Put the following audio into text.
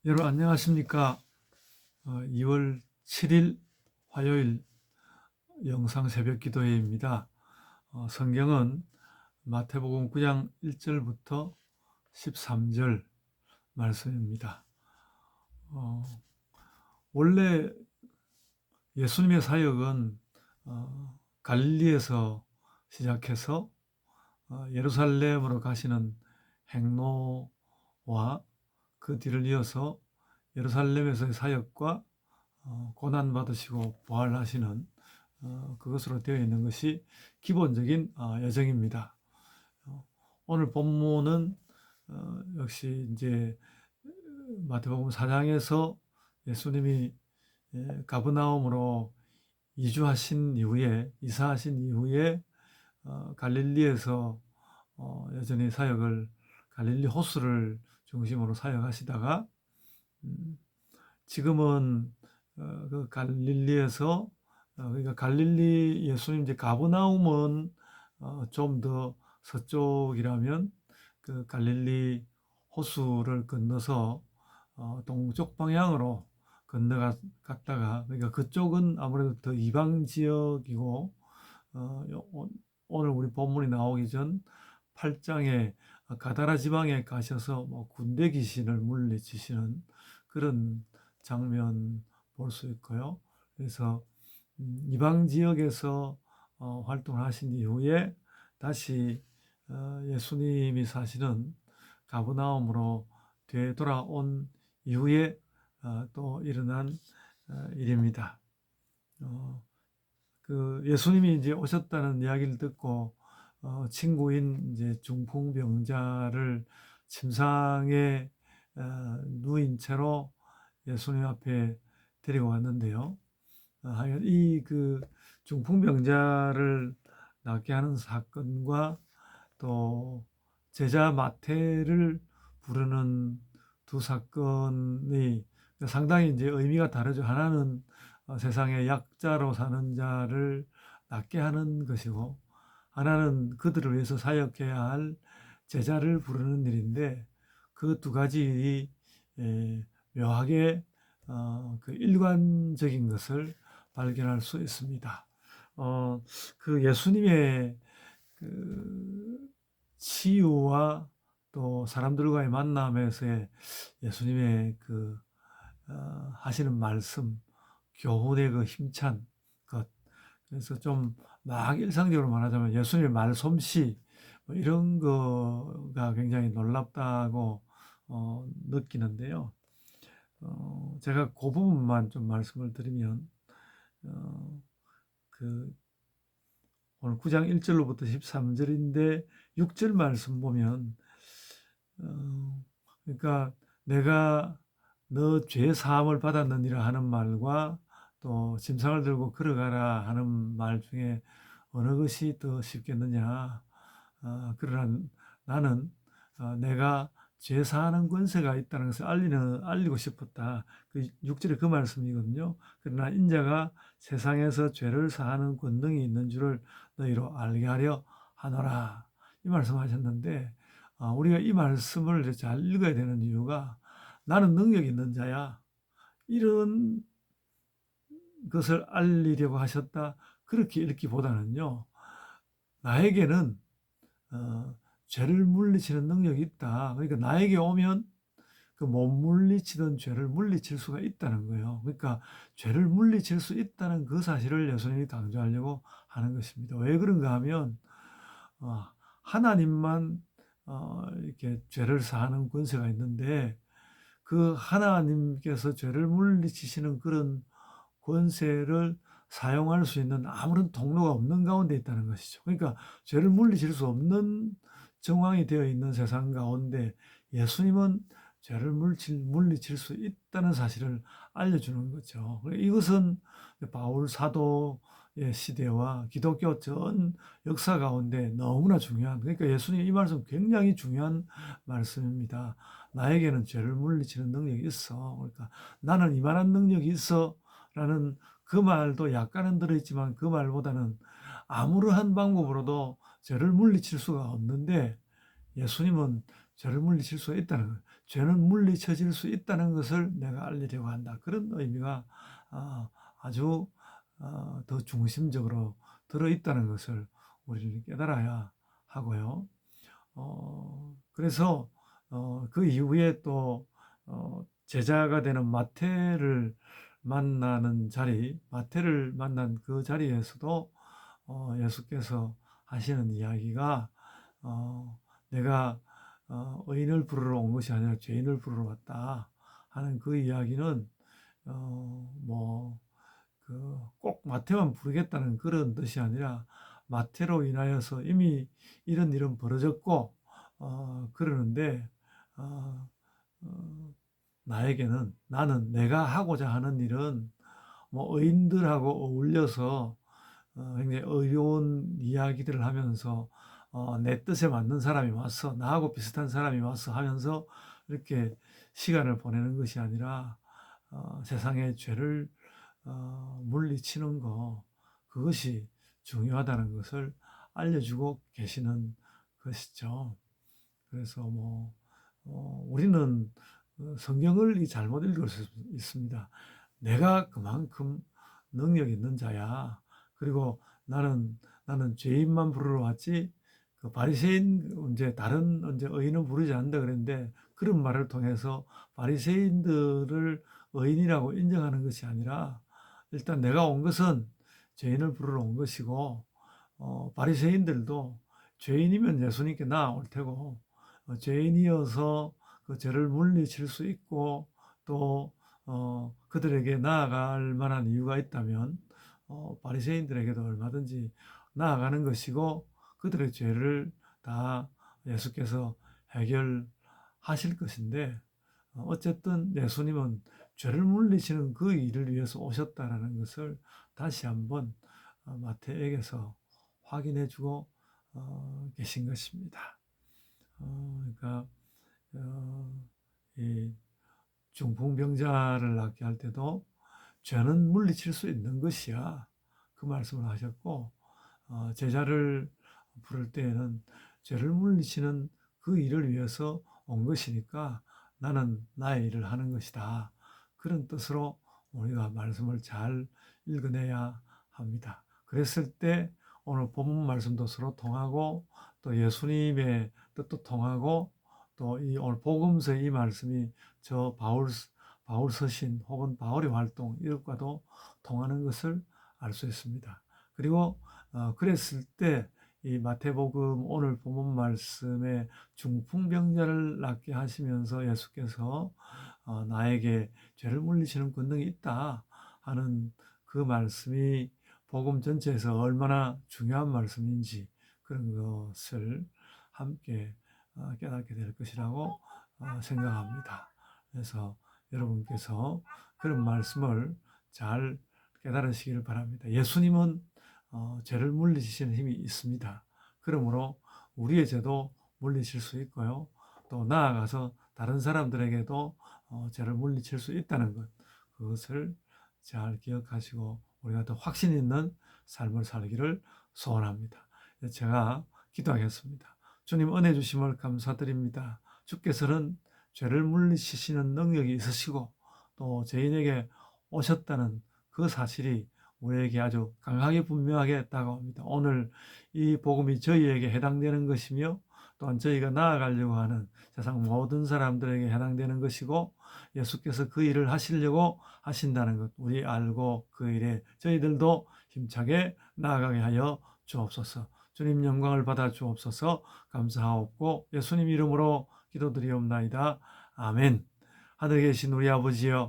여러분 안녕하십니까? 2월 7일 화요일 영상 새벽 기도회입니다. 성경은 마태복음 9장 1절부터 13절 말씀입니다. 어, 원래 예수님의 사역은 갈릴리에서 시작해서 예루살렘으로 가시는 행로와 그 뒤를 이어서 예루살렘에서의 사역과 고난받으시고 부활하시는 그것으로 되어 있는 것이 기본적인 여정입니다. 오늘 본문은 역시 이제 마태복음 4장에서 예수님이 가버나움으로 이사하신 이후에 갈릴리에서 여전히 갈릴리 호수를 중심으로 사역하시다가 지금은 그 갈릴리에서 그러니까 갈릴리 예수님 이제 가버나움은 좀 더 서쪽이라면 그 갈릴리 호수를 건너서 동쪽 방향으로 건너갔다가 그러니까 그쪽은 아무래도 더 이방 지역이고 오늘 우리 본문이 나오기 전 8장에 가다라 지방에 가셔서 뭐 군대 귀신을 물리치시는 그런 장면 볼 수 있고요. 그래서 이방 지역에서 활동을 하신 이후에 다시 예수님이 사시는 가버나움으로 되돌아온 이후에 또 일어난 일입니다. 그 예수님이 이제 오셨다는 이야기를 듣고 친구인 이제 중풍병자를 침상에 누인 채로 예수님 앞에 데리고 왔는데요. 하여간 이 그 중풍병자를 낫게 하는 사건과 또 제자 마태를 부르는 두 사건이 상당히 이제 의미가 다르죠. 하나는 세상의 약자로 사는 자를 낫게 하는 것이고, 하나는 그들을 위해서 사역해야 할 제자를 부르는 일인데, 그 두 가지 일이 묘하게 그 일관적인 것을 발견할 수 있습니다. 그 예수님의 그 치유와 또 사람들과의 만남에서의 예수님의 그 하시는 말씀, 교훈의 그 힘찬 것. 그래서 좀 막 일상적으로 말하자면 예수님의 말솜씨 뭐 이런 거가 굉장히 놀랍다고 느끼는데요. 제가 그 부분만 좀 말씀을 드리면 그 오늘 9장 1절로부터 13절인데 6절 말씀 보면 그러니까 내가 너 죄 사함을 받았느니라 하는 말과 또 짐승을 들고 걸어가라 하는 말 중에 어느 것이 더 쉽겠느냐. 그러나 나는 내가 죄 사하는 권세가 있다는 것을 알리고 싶었다. 그 6절에 그 말씀이거든요. 그러나 인자가 세상에서 죄를 사하는 권능이 있는 줄을 너희로 알게 하려 하노라. 이 말씀하셨는데 우리가 이 말씀을 잘 읽어야 되는 이유가 나는 능력 있는 자야. 이런 것을 알리려고 하셨다. 그렇게 읽기보다는요. 나에게는 죄를 물리치는 능력이 있다. 그러니까 나에게 오면 그 못 물리치던 죄를 물리칠 수가 있다는 거예요. 그러니까 죄를 물리칠 수 있다는 그 사실을 예수님이 강조하려고 하는 것입니다. 왜 그런가 하면 하나님만 이렇게 죄를 사하는 권세가 있는데 그 하나님께서 죄를 물리치시는 그런 권세를 사용할 수 있는 아무런 통로가 없는 가운데 있다는 것이죠. 그러니까 죄를 물리칠 수 없는 정황이 되어 있는 세상 가운데 예수님은 죄를 물리칠 수 있다는 사실을 알려주는 거죠. 이것은 바울 사도의 시대와 기독교 전 역사 가운데 너무나 중요한, 그러니까 예수님 이 말씀 굉장히 중요한 말씀입니다. 나에게는 죄를 물리치는 능력이 있어. 그러니까 나는 이만한 능력이 있어 라는 그 말도 약간은 들어있지만 그 말보다는 아무러한 방법으로도 죄를 물리칠 수가 없는데 예수님은 죄를 물리칠 수가 있다는 거예요. 죄는 물리쳐질 수 있다는 것을 내가 알리려고 한다. 그런 의미가 아주 더 중심적으로 들어있다는 것을 우리는 깨달아야 하고요. 그래서 그 이후에 또 제자가 되는 마태를 만나는 자리, 마태를 만난 그 자리에서도 예수께서 하시는 이야기가 내가 의인을 부르러 온 것이 아니라 죄인을 부르러 왔다 하는 그 이야기는 꼭 마태만 부르겠다는 그런 뜻이 아니라 마태로 인하여서 이미 이런 일은 벌어졌고 그러는데 나는 내가 하고자 하는 일은 뭐 의인들하고 어울려서 굉장히 어려운 이야기들을 하면서 내 뜻에 맞는 사람이 왔어, 나하고 비슷한 사람이 왔어 하면서 이렇게 시간을 보내는 것이 아니라 세상의 죄를 물리치는 거, 그것이 중요하다는 것을 알려주고 계시는 것이죠. 그래서 우리는 성경을 잘못 읽을 수 있습니다. 내가 그만큼 능력 있는 자야. 그리고 나는 죄인만 부르러 왔지 그 바리새인 이제 다른 이제 의인은 부르지 않는다 그랬는데, 그런 말을 통해서 바리새인들을 의인이라고 인정하는 것이 아니라 일단 내가 온 것은 죄인을 부르러 온 것이고 바리새인들도 죄인이면 예수님께 나아올 테고 죄인이어서 그 죄를 물리칠 수 있고 또 그들에게 나아갈 만한 이유가 있다면 바리새인들에게도 얼마든지 나아가는 것이고 그들의 죄를 다 예수께서 해결하실 것인데, 어쨌든 예수님은 죄를 물리치는 그 일을 위해서 오셨다라는 것을 다시 한번 마태에게서 확인해 주고 계신 것입니다. 그러니까 이 중풍병자를 낫게 할 때도 죄는 물리칠 수 있는 것이야, 그 말씀을 하셨고 제자를 부를 때에는 죄를 물리치는 그 일을 위해서 온 것이니까 나는 나의 일을 하는 것이다, 그런 뜻으로 우리가 말씀을 잘 읽어내야 합니다. 그랬을 때 오늘 본문 말씀도 서로 통하고 또 예수님의 뜻도 통하고 또 이 오늘 복음서의 이 말씀이 저 바울 서신 혹은 바울의 활동 이것과도 통하는 것을 알 수 있습니다. 그리고 그랬을 때 이 마태복음 오늘 본문 말씀에 중풍병자를 낫게 하시면서 예수께서 나에게 죄를 물리치는 권능이 있다 하는 그 말씀이 복음 전체에서 얼마나 중요한 말씀인지 그런 것을 함께 깨닫게 될 것이라고 생각합니다. 그래서 여러분께서 그런 말씀을 잘 깨달으시기를 바랍니다. 예수님은 죄를 물리치시는 힘이 있습니다. 그러므로 우리의 죄도 물리칠 수 있고요. 또 나아가서 다른 사람들에게도 죄를 물리칠 수 있다는 것, 그것을 잘 기억하시고 우리가 더 확신 있는 삶을 살기를 소원합니다. 제가 기도하겠습니다. 주님 은혜 주심을 감사드립니다. 주께서는 죄를 물리치시는 능력이 있으시고 또 죄인에게 오셨다는 그 사실이 우리에게 아주 강하게 분명하게 다가옵니다. 오늘 이 복음이 저희에게 해당되는 것이며 또한 저희가 나아가려고 하는 세상 모든 사람들에게 해당되는 것이고 예수께서 그 일을 하시려고 하신다는 것 우리 알고 그 일에 저희들도 힘차게 나아가게 하여 주옵소서. 주님 영광을 받아 주옵소서. 감사하옵고 예수님 이름으로 기도드리옵나이다. 아멘. 하늘에 계신 우리 아버지여,